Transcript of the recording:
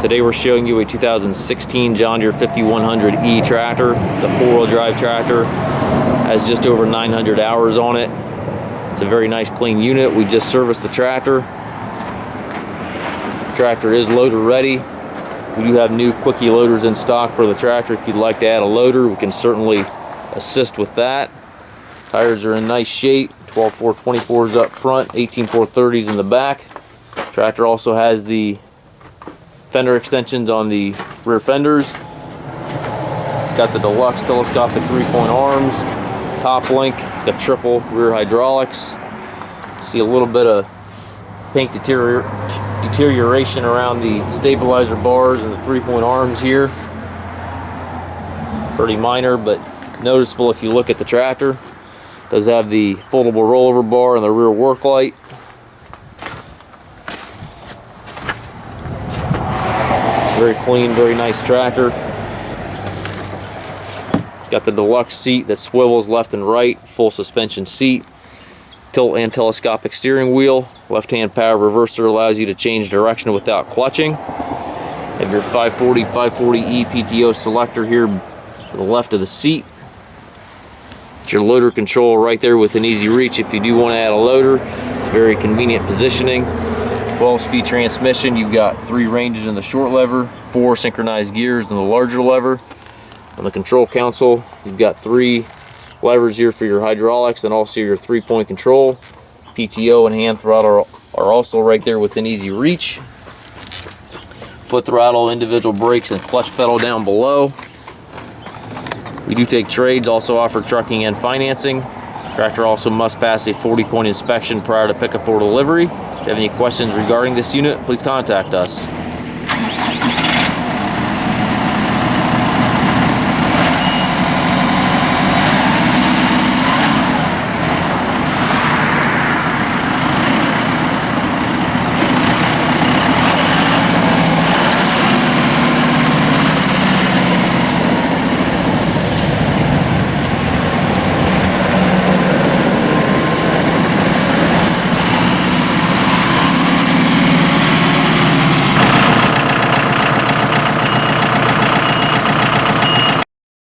Today we're showing you a 2016 John Deere 5100E tractor. It's a four-wheel drive tractor. Has just over 900 hours on it. It's a very nice clean unit. We just serviced the tractor. The tractor is loader ready. We do have new quickie loaders in stock for the tractor. If you'd like to add a loader, we can certainly assist with that. Tires are in nice shape. 12.424s up front, 18.430s in the back. Tractor also has the fender extensions on the rear fenders. It's got the Deluxe Telescopic 3-point arms, top link. It's got triple rear hydraulics. See a little bit of paint deterioration around the stabilizer bars and the 3-point arms here. Pretty minor, but noticeable if you look at the tractor. It does have the foldable rollover bar and the rear work light. Very clean, very nice tractor. It's got the Deluxe seat that swivels left and right, full suspension seat, tilt and telescopic steering wheel. Left-hand power reverser allows you to change direction without clutching. Have your 540/540E PTO selector here to the left of the seat. It's your loader control right there with an easy reach if you do want to add a loader. It's very convenient positioning. 12-speed transmission. You've got 3 ranges in the short lever, 4 synchronized gears in the larger lever. On the control console, you've got 3 levers here for your hydraulics and also your 3-point control. PTO and hand throttle are also right there within easy reach. Foot throttle, individual brakes, and clutch pedal down below. We do take trades, also offer trucking and financing. Tractor also must pass a 40-point inspection prior to pickup or delivery. If you have any questions regarding this unit, please contact us.